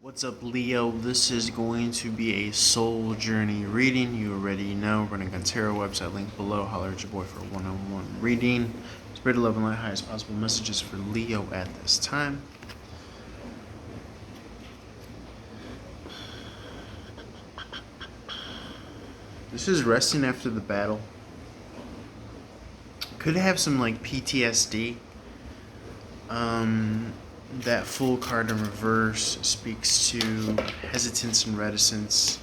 What's up, Leo? This is going to be a soul journey reading. You already know, running on Tarot website, link below. Holler at your boy for a one-on-one reading. Spread love and light, highest possible messages for Leo at this time. This is resting after the battle. Could have some like PTSD. That Fool card in reverse speaks to hesitance and reticence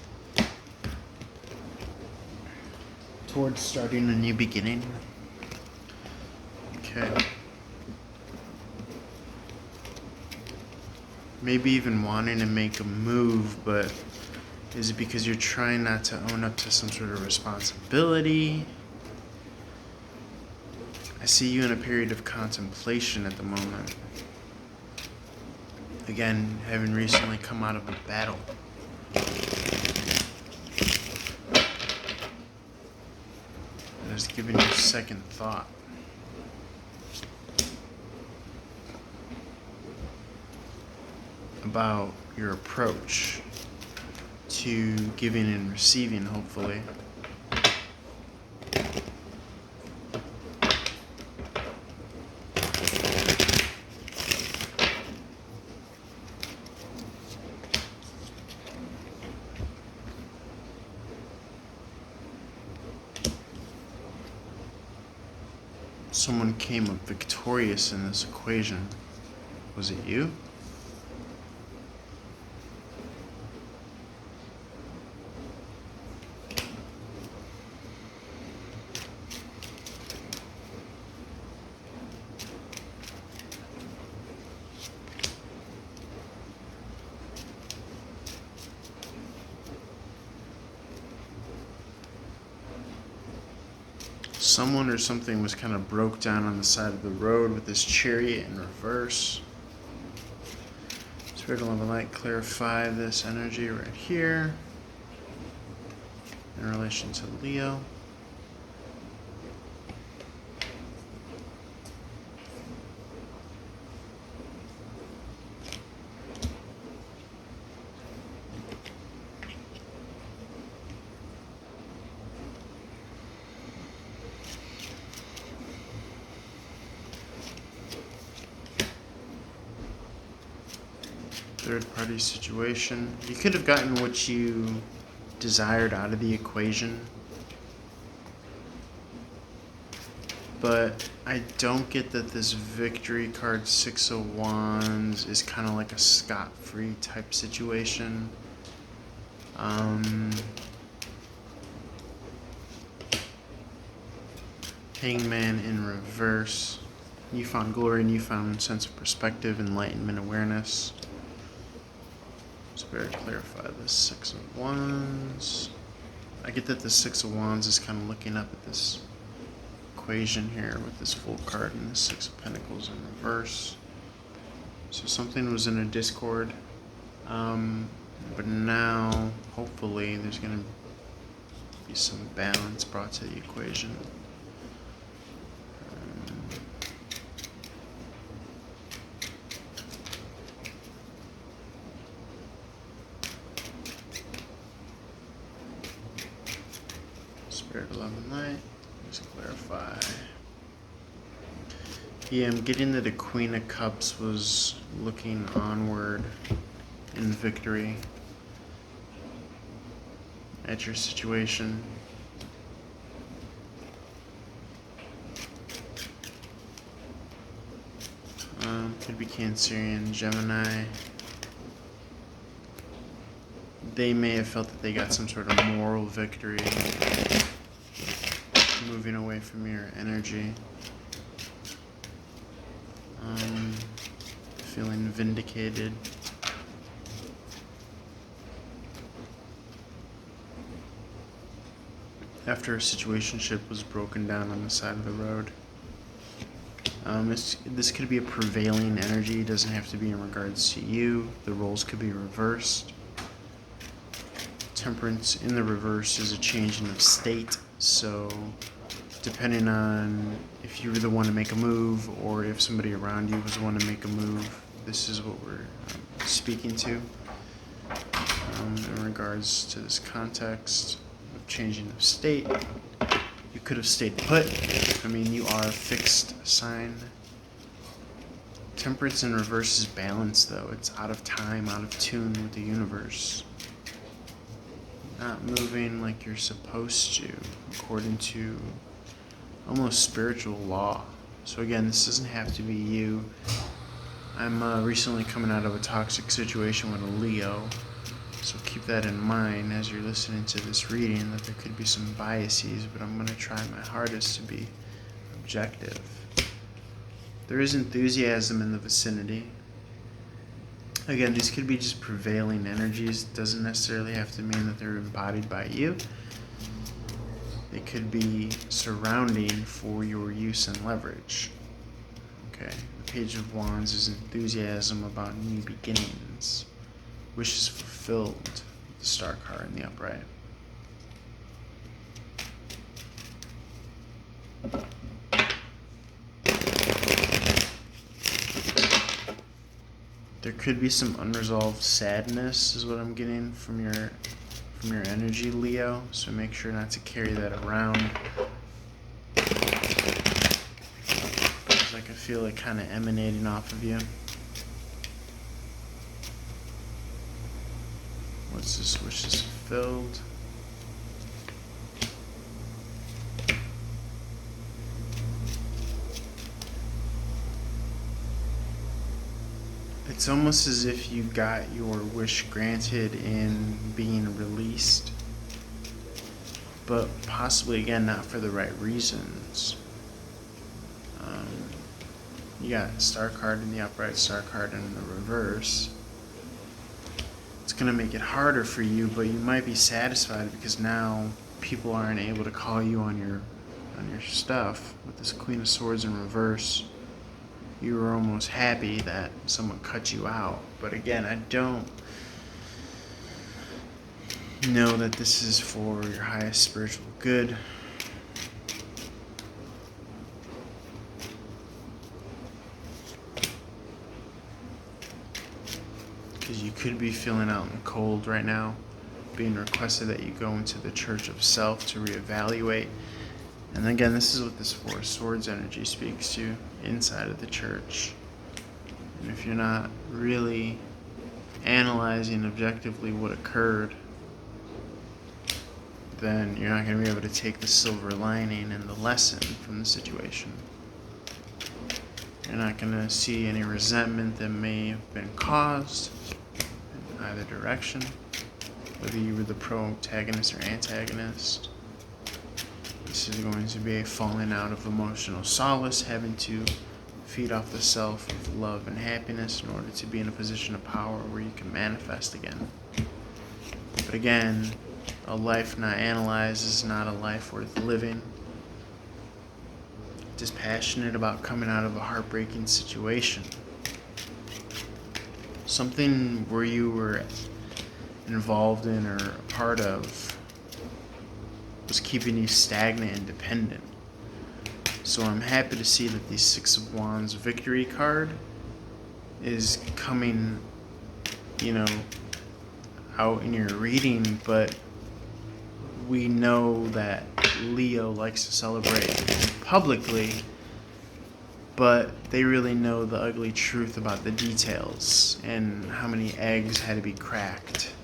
towards starting a new beginning. Okay. Maybe even wanting to make a move, but is it because you're trying not to own up to some sort of responsibility? I see you in a period of contemplation at the moment. Again, having recently come out of a battle. That has given you second thought. About your approach to giving and receiving, hopefully. Someone came up victorious in this equation. Was it you? Someone or something was kind of broke down on the side of the road with this chariot in reverse. Spirit of love and light, clarify this energy right here in relation to Leo. Third party situation. You could have gotten what you desired out of the equation, but I don't get that this victory card, Six of Wands, is kind of like a scot-free type situation. Hangman in reverse. You found glory, newfound sense of perspective, enlightenment, awareness. Spirit, clarify the Six of Wands. I get that the Six of Wands is kind of looking up at this equation here with this Fool card and the Six of Pentacles in reverse. So something was in a discord. But now, hopefully, there's going to be some balance brought to the equation. Spirit, love, and light. Just clarify. Yeah, I'm getting that the Queen of Cups was looking onward in victory at your situation. Could be Cancerian, Gemini. They may have felt that they got some sort of moral victory, moving away from your energy. Feeling vindicated. After a situationship was broken down on the side of the road. This could be a prevailing energy. It doesn't have to be in regards to you. The roles could be reversed. Temperance in the reverse is a changing of state. So depending on if you were the one to make a move or if somebody around you was the one to make a move, this is what we're speaking to. in regards to this context of changing of state. You could have stayed put. I mean, you are a fixed sign. Temperance in reverse is balance, though. It's out of time, out of tune with the universe. Not moving like you're supposed to, according to almost spiritual law. So again, this doesn't have to be you. I'm recently coming out of a toxic situation with a Leo. So keep that in mind as you're listening to this reading, that there could be some biases, but I'm going to try my hardest to be objective. There is enthusiasm in the vicinity. Again, these could be just prevailing energies. It doesn't necessarily have to mean that they're embodied by you. They could be surrounding for your use and leverage. Okay, the Page of Wands is enthusiasm about new beginnings. Wishes fulfilled, the Star card in the upright. There could be some unresolved sadness, is what I'm getting from your energy, Leo. So make sure not to carry that around. Because I can feel it kind of emanating off of you. What's this? Wishes fulfilled. It's almost as if you got your wish granted in being released, but possibly, again, not for the right reasons. You got Star card in the upright, Star card in the reverse. It's going to make it harder for you, but you might be satisfied because now people aren't able to call you on your stuff. With this Queen of Swords in reverse, you were almost happy that someone cut you out. But again, I don't know that this is for your highest spiritual good. Because you could be feeling out in the cold right now, being requested that you go into the Church of Self to reevaluate. And again, this is what this Four of Swords energy speaks to, inside of the church. And if you're not really analyzing objectively what occurred, then you're not going to be able to take the silver lining and the lesson from the situation. You're not going to see any resentment that may have been caused in either direction, whether you were the protagonist or antagonist. This is going to be a falling out of emotional solace, having to feed off the self with love and happiness in order to be in a position of power where you can manifest again. But again, a life not analyzed is not a life worth living. Dispassionate about coming out of a heartbreaking situation. Something where you were involved in or a part of was keeping you stagnant and dependent. So I'm happy to see that the Six of Wands victory card is coming, out in your reading, but we know that Leo likes to celebrate publicly, but they really know the ugly truth about the details and how many eggs had to be cracked.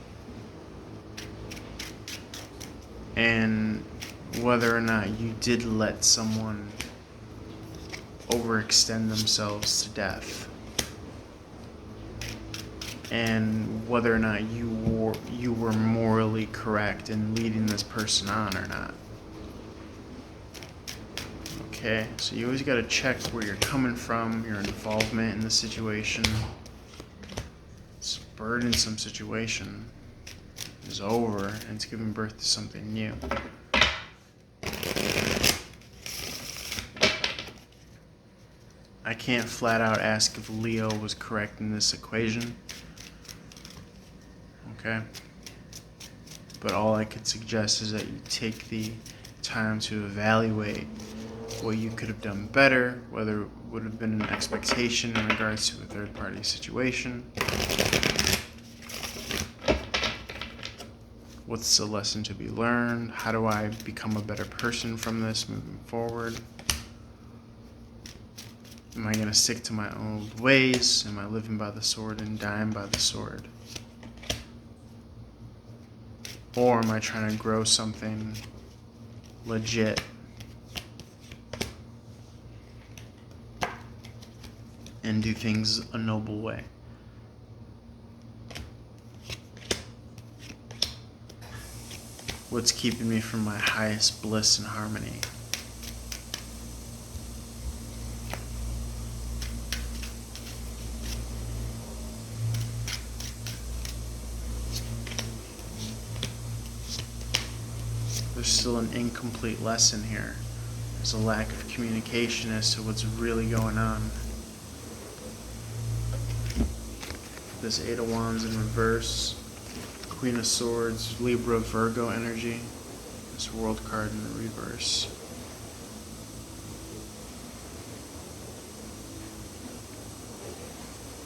And whether or not you did let someone overextend themselves to death. And whether or not you were morally correct in leading this person on or not. Okay, so you always got to check where you're coming from, your involvement in the situation. This burdensome situation is over, and it's giving birth to something new. I can't flat out ask if Leo was correct in this equation. Okay? But all I could suggest is that you take the time to evaluate what you could have done better, whether it would have been an expectation in regards to a third-party situation. What's the lesson to be learned? How do I become a better person from this moving forward? Am I going to stick to my old ways? Am I living by the sword and dying by the sword? Or am I trying to grow something legit? And do things a noble way? What's keeping me from my highest bliss and harmony? There's still an incomplete lesson here. There's a lack of communication as to what's really going on. This Eight of Wands in reverse, Queen of Swords, Libra, Virgo energy, this World card in the reverse.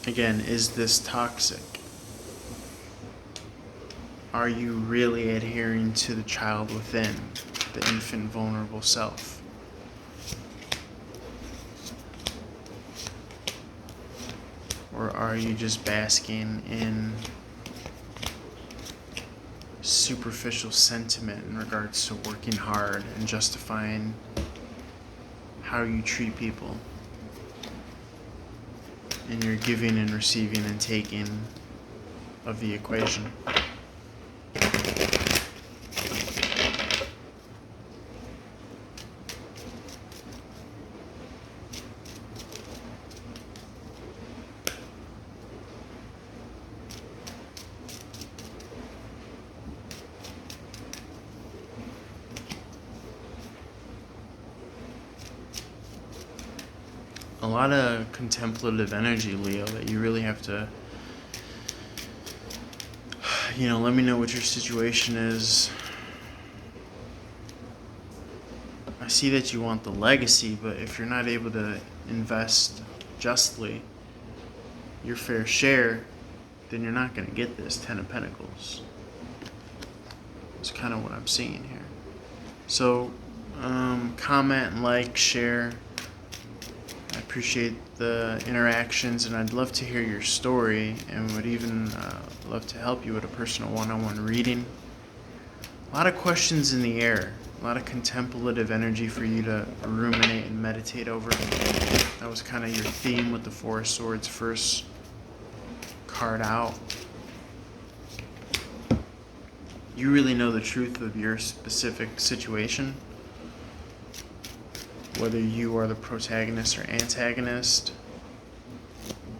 Again, is this toxic? Are you really adhering to the child within, the infant vulnerable self? Or are you just basking in superficial sentiment in regards to working hard and justifying how you treat people? And you're giving and receiving and taking of the equation. A lot of contemplative energy, Leo, that you really have to, let me know what your situation is. I see that you want the legacy, but if you're not able to invest justly your fair share, then you're not going to get this Ten of Pentacles. It's kind of what I'm seeing here. So, comment, like, share. I appreciate the interactions, and I'd love to hear your story, and would even love to help you with a personal one-on-one reading. A lot of questions in the air, a lot of contemplative energy for you to ruminate and meditate over. That was kind of your theme with the Four of Swords first card out. You really know the truth of your specific situation, whether you are the protagonist or antagonist.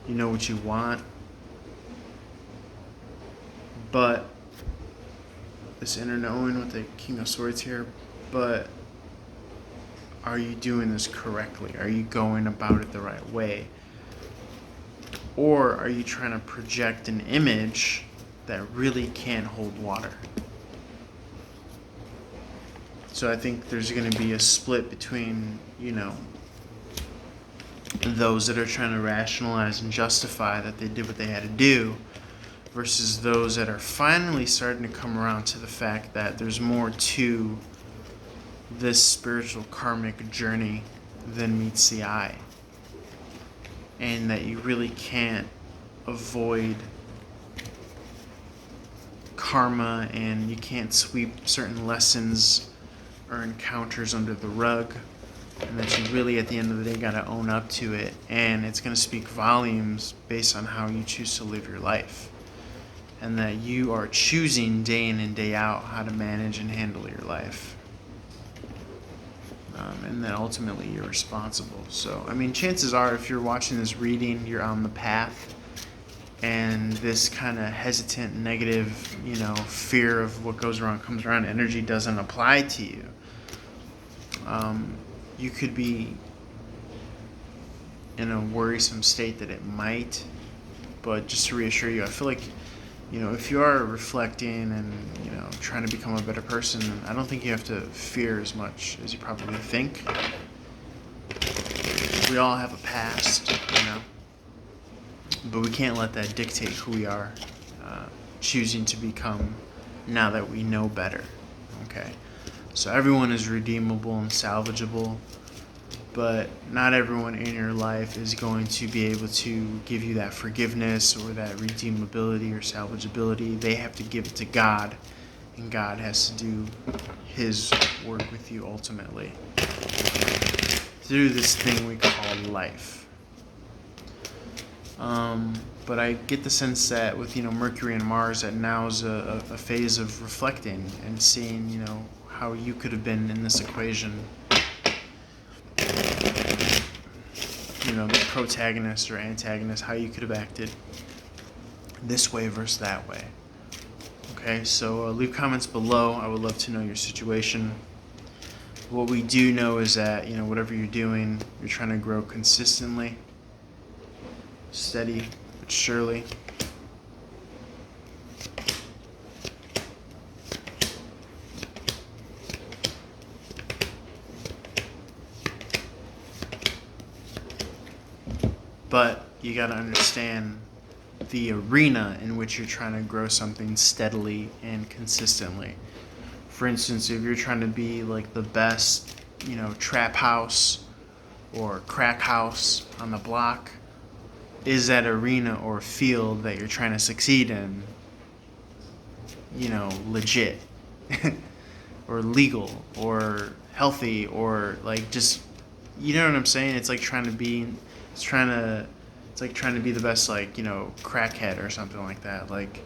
You know what you want. But this inner knowing with the King of Swords here, but are you doing this correctly? Are you going about it the right way? Or are you trying to project an image that really can't hold water? So I think there's going to be a split between, those that are trying to rationalize and justify that they did what they had to do, versus those that are finally starting to come around to the fact that there's more to this spiritual karmic journey than meets the eye. And that you really can't avoid karma, and you can't sweep certain lessons or encounters under the rug, and that you really at the end of the day got to own up to it, and it's going to speak volumes based on how you choose to live your life, and that you are choosing day in and day out how to manage and handle your life, and that ultimately you're responsible. So chances are, if you're watching this reading, you're on the path, and this kind of hesitant, negative, fear of what goes around comes around energy doesn't apply to you. You could be in a worrisome state that it might, but just to reassure you, I feel like, if you are reflecting and, trying to become a better person, I don't think you have to fear as much as you probably think. We all have a past, but we can't let that dictate who we are. Choosing to become now that we know better. Okay, so everyone is redeemable and salvageable, but not everyone in your life is going to be able to give you that forgiveness or that redeemability or salvageability. They have to give it to God, and God has to do His work with you ultimately through this thing we call life. But I get the sense that with Mercury and Mars, that now is a phase of reflecting and seeing how you could have been in this equation. The protagonist or antagonist, how you could have acted this way versus that way. Okay, so leave comments below. I would love to know your situation. What we do know is that whatever you're doing, you're trying to grow consistently, steady but surely. But you got to understand the arena in which you're trying to grow something steadily and consistently. For instance, if you're trying to be like the best, trap house or crack house on the block, is that arena or field that you're trying to succeed in, legit or legal or healthy or like just, what I'm saying? It's like trying to be the best, crackhead or something like that. Like,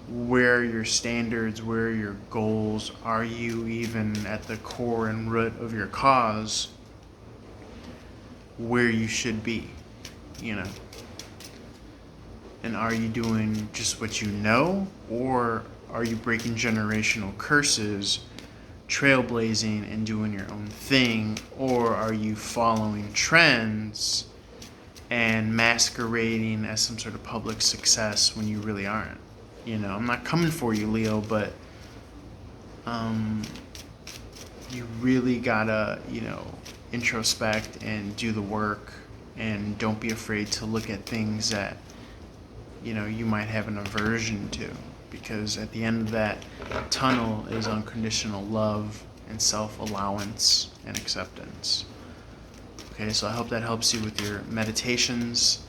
where are your standards? Where are your goals? Are you even at the core and root of your cause where you should be? And are you doing just what you know, or are you breaking generational curses, trailblazing and doing your own thing, or are you following trends and masquerading as some sort of public success when you really aren't? I'm not coming for you, Leo, but you really gotta, introspect and do the work, and don't be afraid to look at things that, you might have an aversion to, because at the end of that tunnel is unconditional love and self-allowance and acceptance. Okay, so I hope that helps you with your meditations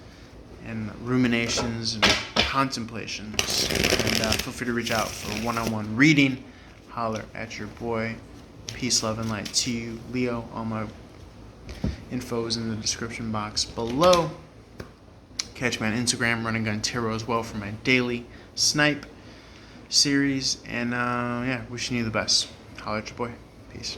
and ruminations and contemplations. And feel free to reach out for a one-on-one reading. Holler at your boy. Peace, love, and light to you, Leo. All my info is in the description box below. Catch me on Instagram, Run and Gun Tarot, as well for my daily snipe series. And wishing you the best. Holler at your boy. Peace.